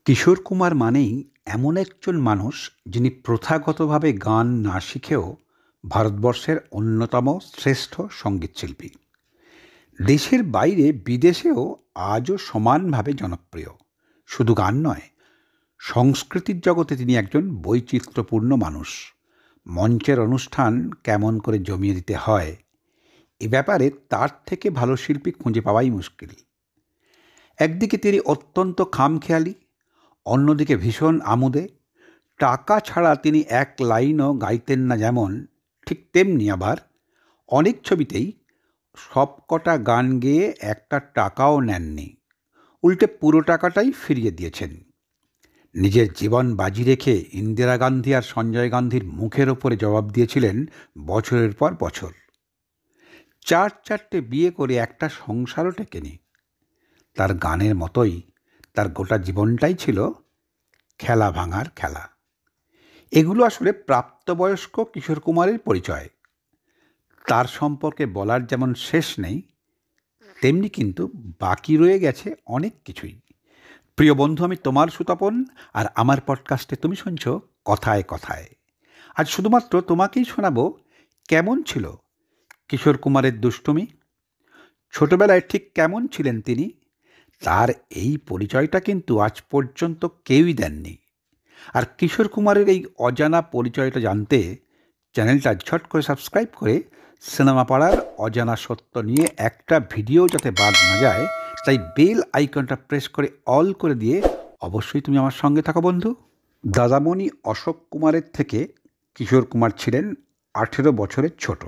কিশোর কুমার মানেই এমন একজন মানুষ যিনি প্রথাগতভাবে গান না শিখেও ভারতবর্ষের অন্যতম শ্রেষ্ঠ সঙ্গীতশিল্পী। দেশের বাইরে বিদেশেও আজও সমানভাবে জনপ্রিয়। শুধু গান নয়, সংস্কৃতির জগতে তিনি একজন বৈচিত্র্যপূর্ণ মানুষ। মঞ্চের অনুষ্ঠান কেমন করে জমিয়ে দিতে হয়, এ ব্যাপারে তার থেকে ভালো শিল্পী খুঁজে পাওয়াই মুশকিল। একদিকে তিনি অত্যন্ত খামখেয়ালি, অন্যদিকে ভীষণ আমোদে। টাকা ছাড়া তিনি এক লাইনও গাইতেন না যেমন, ঠিক তেমনি আবার অনেক ছবিতেই সবকটা গান গেয়ে একটা টাকাও নেননি, উল্টে পুরো টাকাটাই ফিরিয়ে দিয়েছেন। নিজের জীবন বাজি রেখে ইন্দিরা গান্ধী আর সঞ্জয় গান্ধীর মুখের ওপরে জবাব দিয়েছিলেন বছরের পর বছর। চারটে বিয়ে করে একটা সংসারও টেকেনি। তার গানের মতোই তার গোটা জীবনটাই ছিল খেলা ভাঙার খেলা। এগুলো আসলে প্রাপ্তবয়স্ক কিশোর কুমারের পরিচয়। তার সম্পর্কে বলার যেমন শেষ নেই, তেমনি কিন্তু বাকি রয়ে গেছে অনেক কিছুই। প্রিয় বন্ধু, আমি তোমার সুতপন, আর আমার পডকাস্টে তুমি শুনছো কথায় কথায়। আজ শুধুমাত্র তোমাকেই শোনাবো কেমন ছিল কিশোর কুমারের দুষ্টুমি, ছোটবেলায় ঠিক কেমন ছিলেন তিনি। তার এই পরিচয়টা কিন্তু আজ পর্যন্ত কেউই দেননি। আর কিশোর কুমারের এই অজানা পরিচয়টা জানতে চ্যানেলটা ঝট করে সাবস্ক্রাইব করে সিনেমা পাড়ার অজানা সত্য নিয়ে একটা ভিডিও যাতে বাদ না যায়, তাই বেল আইকনটা প্রেস করে অল করে দিয়ে অবশ্যই তুমি আমার সঙ্গে থাকো বন্ধু। দাদামণি অশোক কুমারের থেকে কিশোর কুমার ছিলেন 18 বছরের ছোট।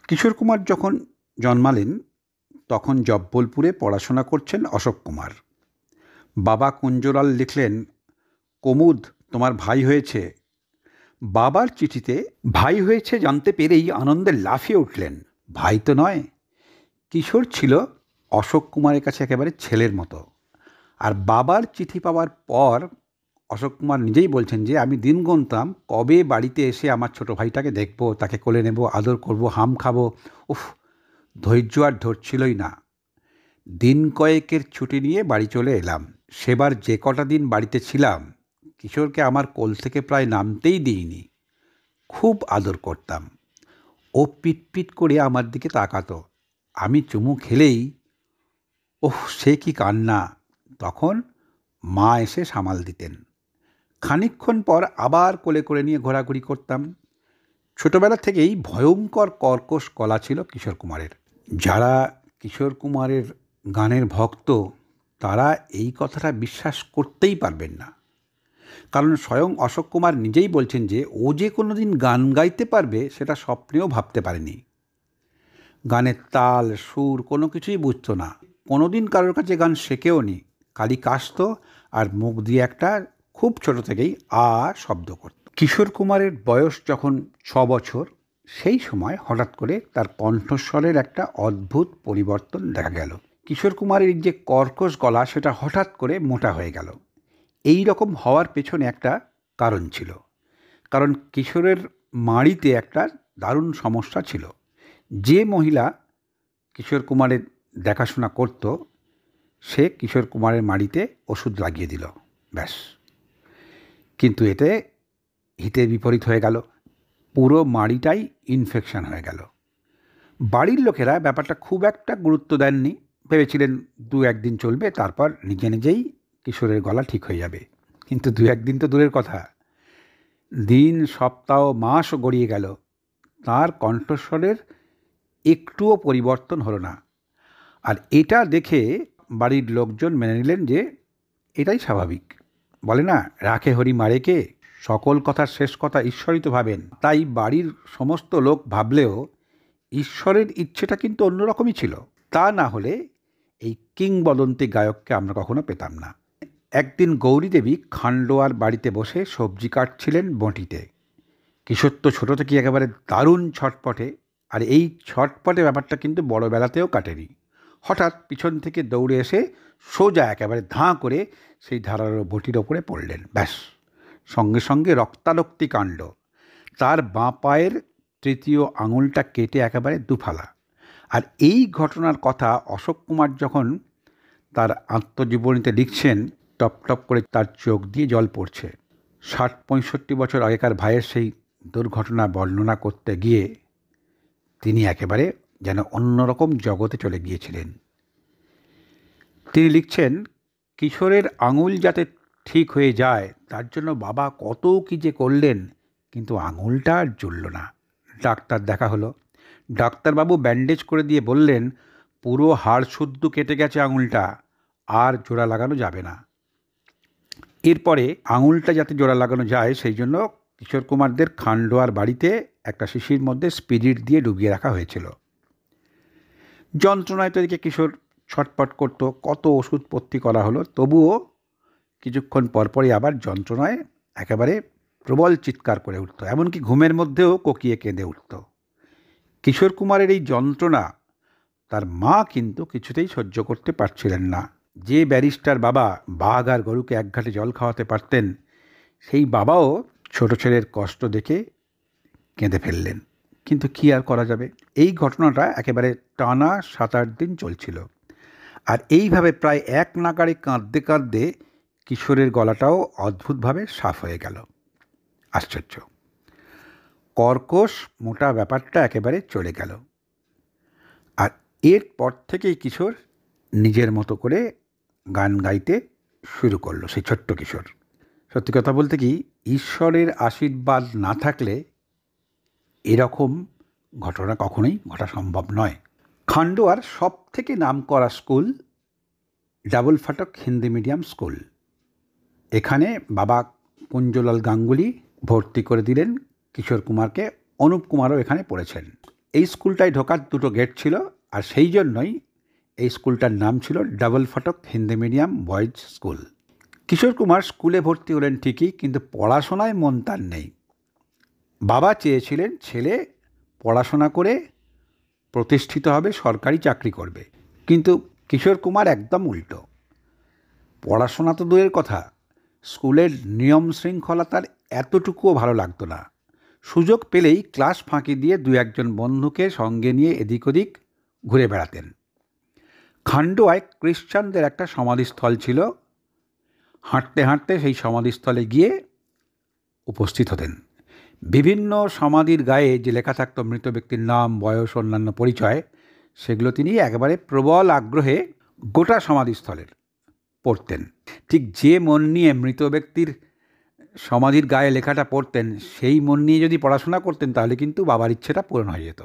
কিশোর কুমার যখন জন্মালেন তখন জব্বলপুরে পড়াশোনা করছেন অশোক কুমার। বাবা কুঞ্জলাল লিখলেন, কুমুদ তোমার ভাই হয়েছে। বাবার চিঠিতে ভাই হয়েছে জানতে পেরেই আনন্দে লাফিয়ে উঠলেন। ভাই তো নয়, কিশোর ছিল অশোক কুমারের কাছে একেবারে ছেলের মতো। আর বাবার চিঠি পাওয়ার পর অশোক কুমার নিজেই বলছেন যে আমি দিন গুনতাম কবে বাড়িতে এসে আমার ছোট ভাইটাকে দেখব, তাকে কোলে নেব, আদর করব, হাম খাবো। উফ, ধৈর্য আর ধরছিলই না। দিন কয়েকের ছুটি নিয়ে বাড়ি চলে এলাম। সেবার যে কটা দিন বাড়িতে ছিলাম, কিশোরকে আমার কোল থেকে প্রায় নামতেই দিইনি। খুব আদর করতাম। ও পিটপিট করে আমার দিকে তাকাতো। আমি চুমু খেলেই ওহ সে কি কান্না! তখন মা এসে সামাল দিতেন। খানিকক্ষণ পর আবার কোলে করে নিয়ে ঘোরাঘুরি করতাম। ছোটবেলা থেকেই ভয়ঙ্কর কর্কশ গলা ছিল কিশোর কুমারের। যারা কিশোর কুমারের গানের ভক্ত তারা এই কথাটা বিশ্বাস করতেই পারবেন না। কারণ স্বয়ং অশোক কুমার নিজেই বলছেন যে ও যে কোনো দিন গান গাইতে পারবে সেটা স্বপ্নেও ভাবতে পারেনি। গানের তাল সুর কোনো কিছুই বুঝতো না, কোনো দিন কারোর কাছে গান শেখেও নি। খালি কাশত আর মুখ দিয়ে একটা খুব ছোট থেকেই আ শব্দ করত। কিশোর কুমারের বয়স যখন 6 বছর, সেই সময় হঠাৎ করে তার কণ্ঠস্বরের একটা অদ্ভুত পরিবর্তন দেখা গেল। কিশোর কুমারের যে কর্কশ গলা সেটা হঠাৎ করে মোটা হয়ে গেল। এই রকম হওয়ার পেছনে একটা কারণ ছিল। কারণ কিশোরের মাড়িতে একটা দারুণ সমস্যা ছিল। যে মহিলা কিশোর কুমারের দেখাশোনা করত সে কিশোর কুমারের মাড়িতে ওষুধ লাগিয়ে দিল, ব্যাস। কিন্তু এতে হিতের বিপরীত হয়ে গেল। পুরো মাড়িটাই ইনফেকশন হয়ে গেল। বাড়ির লোকেরা ব্যাপারটা খুব একটা গুরুত্ব দেননি। ভেবেছিলেন 2-1 দিন চলবে, তারপর নিজে নিজেই কিশোরের গলা ঠিক হয়ে যাবে। কিন্তু 2-1 দিন তো দূরের কথা, দিন সপ্তাহ মাসও গড়িয়ে গেল, তার কণ্ঠস্বরের একটুও পরিবর্তন হলো না। আর এটা দেখে বাড়ির লোকজন মেনে নিলেন যে এটাই স্বাভাবিক। বলে না, রাখে হরি মারে কে, সকল কথার শেষ কথা ঈশ্বরই তো ভাবেন। তাই বাড়ির সমস্ত লোক ভাবলেও ঈশ্বরের ইচ্ছেটা কিন্তু অন্যরকমই ছিল। তা না হলে এই কিংবদন্তি গায়ককে আমরা কখনো পেতাম না। একদিন গৌরী দেবী খান্ডোয়ার বাড়িতে বসে সবজি কাটছিলেন বঁটিতে। কিশোর তো ছোটো থেকে একেবারে দারুণ ছটপটে, আর এই ছটপটে ব্যাপারটা কিন্তু বড়বেলাতেও কাটেনি। হঠাৎ পিছন থেকে দৌড়ে এসে সোজা একেবারে ধাঁ করে সেই ধারালো বঁটির ওপরে পড়লেন, ব্যাস। সঙ্গে সঙ্গে রক্তারক্তি কাণ্ড। তার বাঁ পায়ের তৃতীয় আঙুলটা কেটে একেবারে দুফালা। আর এই ঘটনার কথা অশোক কুমার যখন তার আত্মজীবনীতে লিখছেন, টপ টপ করে তার চোখ দিয়ে জল পড়ছে। ৬০-৬৫ বছর আগেকার ভাইয়ের সেই দুর্ঘটনা বর্ণনা করতে গিয়ে তিনি একেবারে যেন অন্যরকম জগতে চলে গিয়েছিলেন। তিনি লিখছেন, কিশোরের আঙুল যাতে ঠিক হয়ে যায় তার জন্য বাবা কত কী যে করলেন, কিন্তু আঙুলটা আর জুড়ল না। ডাক্তার দেখা হলো। ডাক্তারবাবু ব্যান্ডেজ করে দিয়ে বললেন, পুরো হাড় শুদ্ধ কেটে গেছে আঙুলটা, আর জোড়া লাগানো যাবে না। এরপরে আঙুলটা যাতে জোড়া লাগানো যায় সেই জন্য কিশোর কুমারদের খান্ডোয়ার বাড়িতে একটা শিশির মধ্যে স্পিরিট দিয়ে ডুবিয়ে রাখা হয়েছিল। যন্ত্রণায় তো এদিকে কিশোর ছটপট করত, কত ওষুধপত্তি করা হলো, তবুও কিছুক্ষণ পরপরই আবার যন্ত্রণায় একেবারে প্রবল চিৎকার করে উঠত, এমনকি ঘুমের মধ্যেও কোকিয়ে কেঁদে উঠত। কিশোর কুমারের এই যন্ত্রণা তার মা কিন্তু কিছুতেই সহ্য করতে পারছিলেন না। যে ব্যারিস্টার বাবা বাঘ আর গরুকে এক ঘাটে জল খাওয়াতে পারতেন, সেই বাবাও ছোট ছেলের কষ্ট দেখে কেঁদে ফেললেন। কিন্তু কী আর করা যাবে, এই ঘটনাটা একেবারে টানা ৭-৮ দিন চলছিল। আর এইভাবে প্রায় এক নাগাড়ে কাঁদতে কাঁদতে কিশোরের গলাটাও অদ্ভুতভাবে সাফ হয়ে গেল। আশ্চর্য, কর্কশ মোটা ব্যাপারটা একেবারে চলে গেল। আর এরপর থেকেই কিশোর নিজের মতো করে গান গাইতে শুরু করলো, সেই ছোট্ট কিশোর। সত্যি কথা বলতে কি, ঈশ্বরের আশীর্বাদ না থাকলে এরকম ঘটনা কখনোই ঘটা সম্ভব নয়। খান্ডোয়ার সব থেকে নামকরা স্কুল ডাবল ফাটক হিন্দি মিডিয়াম স্কুল। এখানে বাবা কুঞ্জলাল গাঙ্গুলি ভর্তি করে দিলেন কিশোর কুমারকে। অনুপ কুমারও এখানে পড়েছেন। এই স্কুলটায় ঢোকার দুটো গেট ছিল, আর সেই জন্যই এই স্কুলটার নাম ছিল ডাবল ফাটক Hindi medium boys school. Kishore Kumar স্কুলে ভর্তি হলেন ঠিকই, কিন্তু পড়াশোনায় মন তার নেই। বাবা চেয়েছিলেন ছেলে পড়াশোনা করে প্রতিষ্ঠিত হবে, সরকারি চাকরি করবে, কিন্তু কিশোর কুমার একদম উল্টো। পড়াশোনা তো দূরের কথা, স্কুলের নিয়ম শৃঙ্খলা তার এতটুকুও ভালো লাগতো না। সুযোগ পেলেই ক্লাস ফাঁকি দিয়ে ২-১ বন্ধুকে সঙ্গে নিয়ে এদিক ওদিক ঘুরে বেড়াতেন। খান্ডোয়ায় খ্রিস্টানদের একটা সমাধিস্থল ছিল, হাঁটতে হাঁটতে সেই সমাধিস্থলে গিয়ে উপস্থিত হতেন। বিভিন্ন সমাধির গায়ে যে লেখা থাকত মৃত ব্যক্তির নাম, বয়স, অন্যান্য পরিচয়, সেগুলো তিনি একেবারে প্রবল আগ্রহে গোটা সমাধিস্থলের পড়তেন। ঠিক যে মন নিয়ে মৃত ব্যক্তির সমাধির গায়ে লেখাটা পড়তেন, সেই মন নিয়ে যদি পড়াশোনা করতেন তাহলে কিন্তু বাবার ইচ্ছেটা পূরণ হয়ে যেত।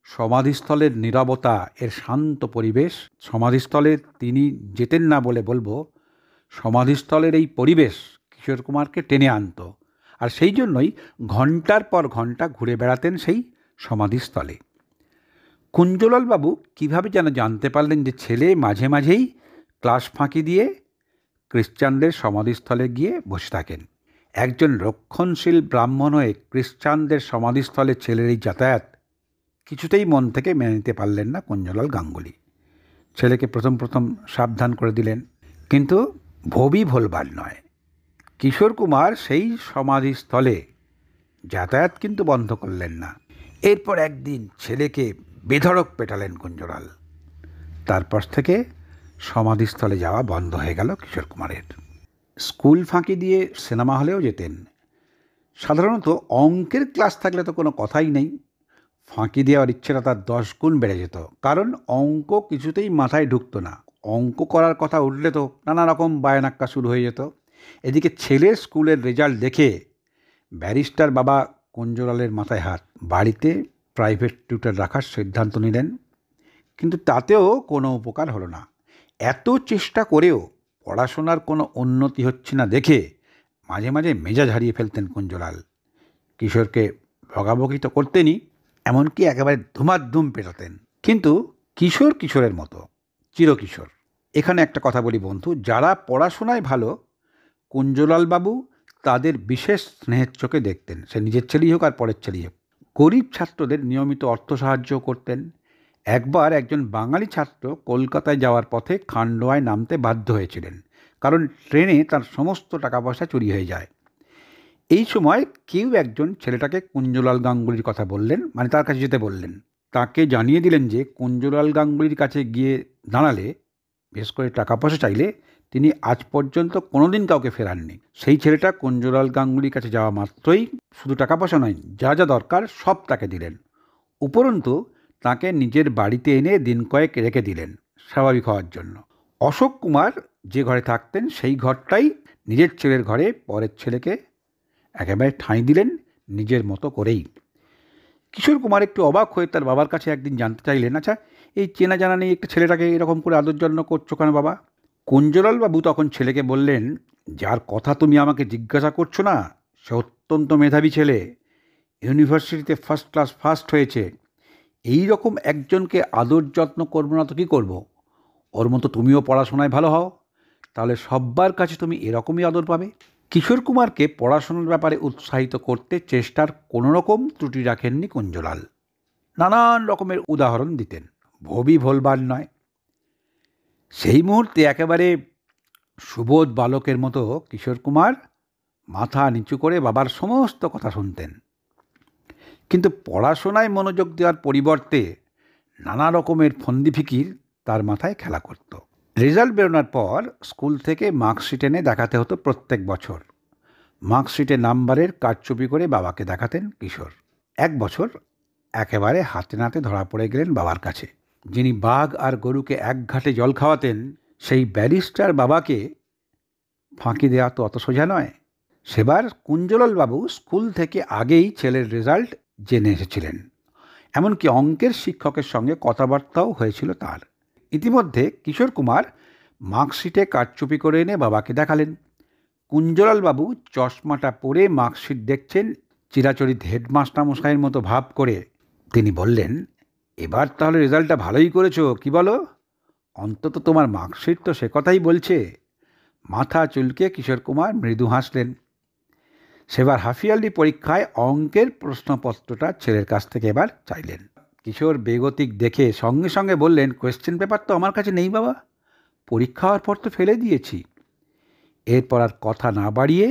সমাধিস্থলের নীরবতা, এর শান্ত পরিবেশ, সমাধিস্থলে তিনি যেতেন না বলে বলবো, সমাধিস্থলের এই পরিবেশ কিশোর কুমারকে টেনে আনত। আর সেই জন্যই ঘন্টার পর ঘন্টা ঘুরে বেড়াতেন সেই সমাধিস্থলে। কুঞ্জলালবাবু কীভাবে যেন জানতে পারলেন যে ছেলে মাঝে মাঝেই ক্লাস ফাঁকি দিয়ে খ্রিস্টানদের সমাধিস্থলে গিয়ে বসে থাকেন। একজন রক্ষণশীল ব্রাহ্মণ হয়ে খ্রিস্টানদের সমাধিস্থলে ছেলের এই যাতায়াত কিছুতেই মন থেকে মেনে নিতে পারলেন না কুঞ্জলাল গাঙ্গুলি। ছেলেকে প্রথম প্রথম সাবধান করে দিলেন, কিন্তু ভবি ভোলবার নয়। কিশোর কুমার সেই সমাধিস্থলে যাতায়াত কিন্তু বন্ধ করলেন না। এরপর একদিন ছেলেকে বেধড়ক পেটালেন কুঞ্জলাল। তারপর থেকে সমাধিস্থলে যাওয়া বন্ধ হয়ে গেল কিশোর কুমারের। স্কুল ফাঁকি দিয়ে সিনেমা হলেও যেতেন। সাধারণত অঙ্কের ক্লাস থাকলে তো কোনো কথাই নেই, ফাঁকি দেওয়ার ইচ্ছেটা তার 10 গুণ বেড়ে যেত, কারণ অঙ্ক কিছুতেই মাথায় ঢুকতো না। অঙ্ক করার কথা উঠলে তো নানা রকম বায়নাক্কা শুরু হয়ে যেত। এদিকে ছেলের স্কুলের রেজাল্ট দেখে ব্যারিস্টার বাবা কুঞ্জলালের মাথায় হাত, বাড়িতে প্রাইভেট টিউটর রাখার সিদ্ধান্ত নিলেন। কিন্তু তাতেও কোনো উপকার হলো না। এত চেষ্টা করেও পড়াশোনার কোনো উন্নতি হচ্ছে না দেখে মাঝে মাঝে মেজাজ হারিয়ে ফেলতেন কুঞ্জলাল। কিশোরকে বকাবকি তো করতেনই, এমনকি একেবারে ধুমাধুম পেটাতেন। কিন্তু কিশোর কিশোরের মতো, চিরকিশোর। এখানে একটা কথা বলি বন্ধু, যারা পড়াশোনায় ভালো, কুঞ্জলালবাবু তাদের বিশেষ স্নেহের চোখে দেখতেন, সে নিজের ছেলেই হোক আর পরের ছেলেই হোক। গরিব ছাত্রদের নিয়মিত অর্থ সাহায্য করতেন। একবার একজন বাঙালি ছাত্র কলকাতায় যাওয়ার পথে খান্ডোয়ায় নামতে বাধ্য হয়েছিলেন, কারণ ট্রেনে তার সমস্ত টাকা পয়সা চুরি হয়ে যায়। এই সময় কেউ একজন ছেলেটাকে কুঞ্জলাল গাঙ্গুলির কথা বললেন, মানে তার কাছে যেতে বললেন। তাকে জানিয়ে দিলেন যে কুঞ্জলাল গাঙ্গুলির কাছে গিয়ে দাঁড়ালে, বিশেষ করে টাকা পয়সা চাইলে, তিনি আজ পর্যন্ত কোনোদিন কাউকে ফেরাননি। সেই ছেলেটা কুঞ্জলাল গাঙ্গুলির কাছে যাওয়া মাত্রই শুধু টাকা পয়সা নয়, যা যা দরকার সব তাকে দিলেন। উপরন্তু তাকে নিজের বাড়িতে এনে দিন কয়েক রেখে দিলেন স্বাভাবিক হওয়ার জন্য। অশোক কুমার যে ঘরে থাকতেন সেই ঘরটাই নিজের ছেলের ঘরে পরের ছেলেকে একেবারে ঠাঁই দিলেন নিজের মতো করেই। কিশোর কুমার একটু অবাক হয়ে তার বাবার কাছে একদিন জানতে চাইলেন, আচ্ছা এই চেনা জানা নেই একটা ছেলেটাকে এরকম করে আদর যত্ন করছো কেন বাবা? কুঞ্জলাল বাবু তখন ছেলেকে বললেন, যার কথা তুমি আমাকে জিজ্ঞাসা করছো না, সে অত্যন্ত মেধাবী ছেলে, ইউনিভার্সিটিতে ফার্স্ট ক্লাস ফার্স্ট হয়েছে। এই রকম একজনকে আদর যত্ন করবো না তো কী করবো? ওর মতো তুমিও পড়াশোনায় ভালো হও, তাহলে সব্বার কাছে তুমি এরকমই আদর পাবে। কিশোর কুমারকে পড়াশোনার ব্যাপারে উৎসাহিত করতে চেষ্টার কোনো রকম ত্রুটি রাখেননি কুঞ্জলাল। নানান রকমের উদাহরণ দিতেন, ভবি ভোলবার নয়। সেই মুহূর্তে একেবারে সুবোধ বালকের মতো কিশোর কুমার মাথা নিচু করে বাবার সমস্ত কথা শুনতেন। কিন্তু পড়াশোনায় মনোযোগ দেওয়ার পরিবর্তে নানা রকমের ফন্দিফিকির তার মাথায় খেলা করত। রেজাল্ট বেরোনোর পর স্কুল থেকে মার্কশিট এনে দেখাতে হতো প্রত্যেক বছর। মার্কশিটে নাম্বারের কারচুপি করে বাবাকে দেখাতেন কিশোর। এক বছর একেবারে হাতে নাতে ধরা পড়ে গেলেন বাবার কাছে। যিনি বাঘ আর গরুকে এক ঘাটে জল খাওয়াতেন, সেই ব্যারিস্টার বাবাকে ফাঁকি দেওয়া তো অত সোজা নয়। সেবার কুঞ্জলাল বাবু স্কুল থেকে আগেই ছেলের রেজাল্ট জেনে এসেছিলেন, এমনকি অঙ্কের শিক্ষকের সঙ্গে কথাবার্তাও হয়েছিল তার। ইতিমধ্যে কিশোর কুমার মার্কশিটে কারচুপি করে এনে বাবাকে দেখালেন। কুঞ্জলাল বাবু চশমাটা পরে মার্কশিট দেখছেন চিরাচরিত হেডমাস্টার মশাইয়ের মতো ভাব করে। তিনি বললেন, এবার তাহলে রেজাল্টটা ভালোই করেছো, কি বলো? অন্তত তোমার মার্কশিট তো সে কথাই বলছে। মাথা চুলকে কিশোর কুমার মৃদু হাসলেন। সেবার হাফিয়ারলি পরীক্ষায় অঙ্কের প্রশ্নপত্রটা ছেলের কাছ থেকে এবার চাইলেন। কিশোর বেগতিক দেখে সঙ্গে সঙ্গে বললেন, কোয়েশ্চেন পেপার তো আমার কাছে নেই বাবা, পরীক্ষা হওয়ার পর তো ফেলে দিয়েছি। এরপর আর কথা না বাড়িয়ে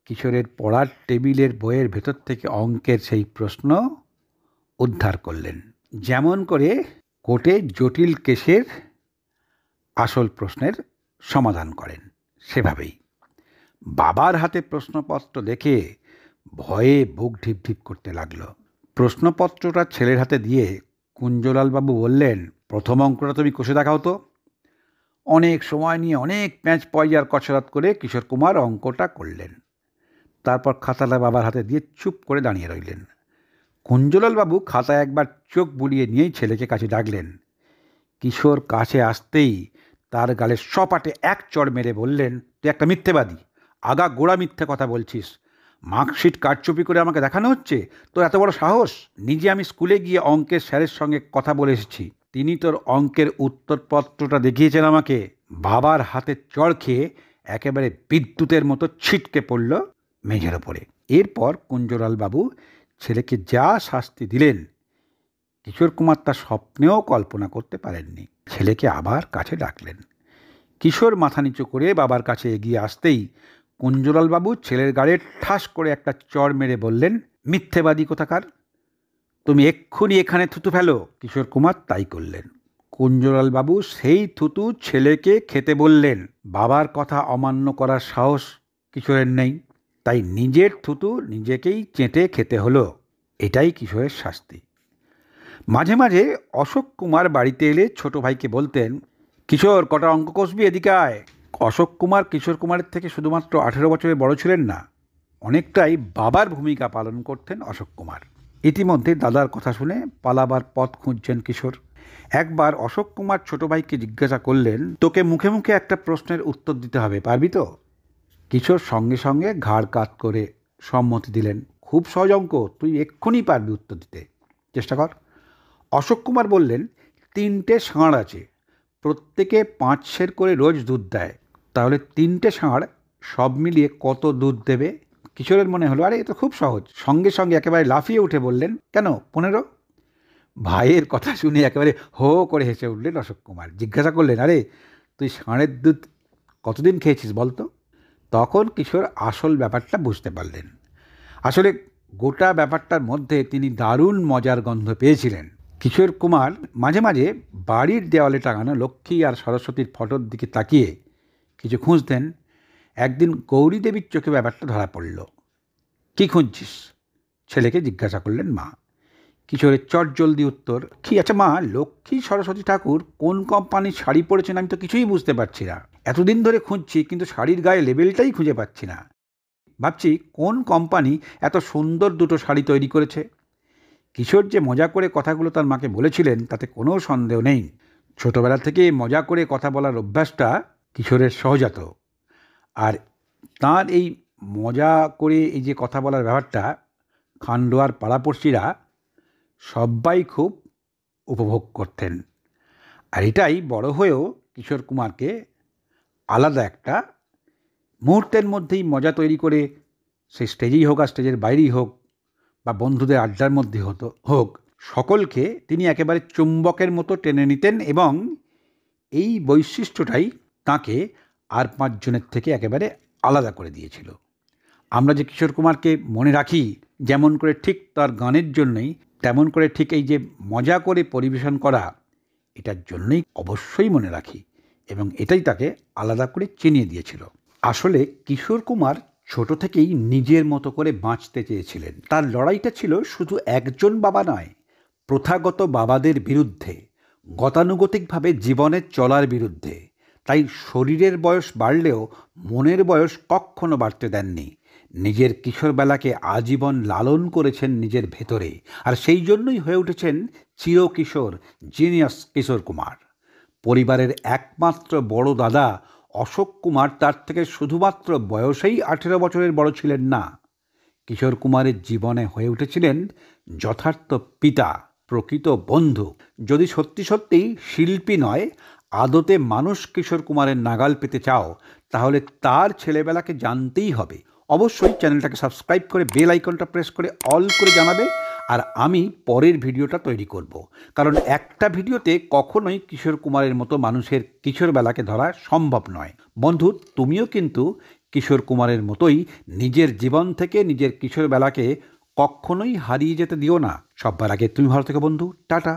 কিশোরের পড়ার টেবিলের বইয়ের ভেতর থেকে অঙ্কের সেই প্রশ্ন উদ্ধার করলেন, যেমন করে কোর্টে জটিল কেসের আসল প্রশ্নের সমাধান করেন সেভাবেই। বাবার হাতে প্রশ্নপত্র দেখে ভয়ে বুক ঢিপ ঢিপ করতে লাগলো। প্রশ্নপত্রটা ছেলের হাতে দিয়ে কুঞ্জলালবাবু বললেন, প্রথম অঙ্কটা তুমি কষে দেখাও তো। অনেক সময় নিয়ে অনেক প্যাঁচ পয়জার কসরত করে কিশোর কুমার অঙ্কটা করলেন। তারপর খাতাটা বাবার হাতে দিয়ে চুপ করে দাঁড়িয়ে রইলেন। কুঞ্জলালবাবু খাতায় একবার চোখ বুলিয়ে নিয়েই ছেলেকে কাছে ডাকলেন। কিশোর কাছে আসতেই তার গালে সপাটে এক চড় মেরে বললেন, তুই একটা মিথ্যেবাদী, আগা গোড়া মিথ্যে কথা বলছিস। মার্কশিট কারচুপি করে আমাকে দেখানো হচ্ছে, তোর এত বড় সাহস? নিজে আমি স্কুলে গিয়ে অঙ্কের স্যারের সঙ্গে কথা বলে এসেছি, তিনি তোর অঙ্কের উত্তরপত্রটা দেখিয়েছেন আমাকে। বাবার হাতে চড় খেয়ে একেবারে বিদ্যুতের মতো ছিটকে পড়ল মেঝের ওপরে। এরপর কুঞ্জলালবাবু ছেলেকে যা শাস্তি দিলেন কিশোর কুমার তা স্বপ্নেও কল্পনা করতে পারেননি। ছেলেকে আবার কাছে ডাকলেন। কিশোর মাথা নিচু করে বাবার কাছে এগিয়ে আসতেই কুঞ্জলালবাবু ছেলের গাড়ে ঠাস করে একটা চড় মেরে বললেন, মিথ্যেবাদী কোথাকার, তুমি এক্ষুনি এখানে থুতু ফেলো। কিশোর কুমার তাই করলেন। কুঞ্জলালবাবু সেই থুতু ছেলেকে খেতে বললেন। বাবার কথা অমান্য করার সাহস কিশোরের নেই, তাই নিজের থুতু নিজেকেই চেটে খেতে হলো। এটাই কিশোরের শাস্তি। মাঝে মাঝে অশোক কুমার বাড়িতে এলে ছোট ভাইকে বলতেন, কিশোর কটা অঙ্ক কষবি, এদিকে আয়। অশোক কুমার কিশোর কুমারের থেকে শুধুমাত্র 18 বছরে বড় ছিলেন না, অনেকটাই বাবার ভূমিকা পালন করতেন অশোক কুমার। ইতিমধ্যে দাদার কথা শুনে পালাবার পথ খুঁজছেন কিশোর। একবার অশোক কুমার ছোট ভাইকে জিজ্ঞাসা করলেন, তোকে মুখে মুখে একটা প্রশ্নের উত্তর দিতে হবে, পারবি তো? কিশোর সঙ্গে সঙ্গে ঘাড় কাত করে সম্মতি দিলেন, খুব সহজ অঙ্ক, তুই এক্ষুনি পারবি উত্তর দিতে, চেষ্টা কর। অশোক কুমার বললেন, 3টে ষাঁড় আছে, প্রত্যেকে 5 সের করে রোজ দুধ দেয়, তাহলে 3টে ষাঁড় সব মিলিয়ে কত দুধ দেবে? কিশোরের মনে হলো, আরে এ তো খুব সহজ। সঙ্গে সঙ্গে একেবারে লাফিয়ে উঠে বললেন, কেন 15? ভাইয়ের কথা শুনে একেবারে হো করে হেসে উঠলেন অশোক কুমার। জিজ্ঞাসা করলেন, আরে তুই ষাঁড়ের দুধ কতদিন খেয়েছিস বলতো? তখন কিশোর আসল ব্যাপারটা বুঝতে পারলেন। আসলে গোটা ব্যাপারটার মধ্যে তিনি দারুণ মজার গন্ধ পেয়েছিলেন। কিশোর কুমার মাঝে মাঝে বাড়ির দেওয়ালে টাঙানো লক্ষ্মী আর সরস্বতীর ফটোর দিকে তাকিয়ে কিছু খুঁজতেন। একদিন গৌরী দেবীর চোখে ব্যাপারটা ধরা পড়ল। কী খুঁজছিস? ছেলেকে জিজ্ঞাসা করলেন মা। কিশোরের চটজলদি উত্তর, কি আচ্ছা মা, লক্ষ্মী সরস্বতী ঠাকুর কোন কোম্পানির শাড়ি পরেছেন আমি তো কিছুই বুঝতে পারছি না। এতদিন ধরে খুঁজছি, কিন্তু শাড়ির গায়ে লেবেলটাই খুঁজে পাচ্ছি না। ভাবছি কোন কোম্পানি এত সুন্দর দুটো শাড়ি তৈরি করেছে। কিশোর যে মজা করে কথাগুলো তার মাকে বলেছিলেন তাতে কোনো সন্দেহ নেই। ছোটবেলা থেকে মজা করে কথা বলার অভ্যাসটা কিশোরের সহজাত। আর তাঁর এই মজা করে এই যে কথা বলার ব্যাপারটা খান্ডোয়ার পাড়াপড়শিরা সবাই খুব উপভোগ করতেন। আর এটাই বড় হয়েও কিশোর কুমারকে আলাদা একটা মুহূর্তের মধ্যেই মজা তৈরি করে, সে স্টেজেই হোক আর স্টেজের বাইরেই হোক বা বন্ধুদের আড্ডার মধ্যে হোক, সকলকে তিনি একেবারে চুম্বকের মতো টেনে নিতেন এবং এই বৈশিষ্ট্যটাই তাকে আর পাঁচজনের থেকে একেবারে আলাদা করে দিয়েছিল। আমরা যে কিশোর কুমারকে মনে রাখি যেমন করে, ঠিক তার গানের জন্যই তেমন করে, ঠিক এই যে মজা করে পরিবেশন করা, এটার জন্যই অবশ্যই মনে রাখি এবং এটাই তাকে আলাদা করে চিনিয়ে দিয়েছিল। আসলে কিশোর কুমার ছোট থেকেই নিজের মতো করে বাঁচতে চেয়েছিলেন। তার লড়াইটা ছিল শুধু একজন বাবা নয়, প্রথাগত বাবাদের বিরুদ্ধে, গতানুগতিকভাবে জীবনের চলার বিরুদ্ধে। তাই শরীরের বয়স বাড়লেও মনের বয়স কখনো বাড়তে দেননি। নিজের কিশোরবেলাকে আজীবন লালন করেছেন নিজের ভেতরে, আর সেই জন্যই হয়ে উঠেছেন চিরকিশোর, জিনিয়াস কিশোর কুমার। পরিবারের একমাত্র বড় দাদা অশোক কুমার তার থেকে শুধুমাত্র বয়সেই 18 বছরের বড় ছিলেন না, কিশোর কুমারের জীবনে হয়ে উঠেছিলেন যথার্থ পিতা, প্রকৃত বন্ধু। যদি সত্যি সত্যিই শিল্পী নয়, আদতে মানুষ কিশোর কুমারের নাগাল পেতে চাও, তাহলে তার ছেলেবেলাকে জানতেই হবে। অবশ্যই চ্যানেলটাকে সাবস্ক্রাইব করে বেল আইকনটা প্রেস করে অল করে জানাবে। আর আমি পরের ভিডিওটা তৈরি করব, কারণ একটা ভিডিওতে কখনোই কিশোর কুমারের মতো মানুষের কিশোরবেলাকে ধরা সম্ভব নয়। বন্ধু, তুমিও কিন্তু কিশোর কুমারের মতোই নিজের জীবন থেকে নিজের কিশোরবেলাকে কখনোই হারিয়ে যেতে দিও না। সবার আগে তুমি ভালো থেকো বন্ধু। টাটা।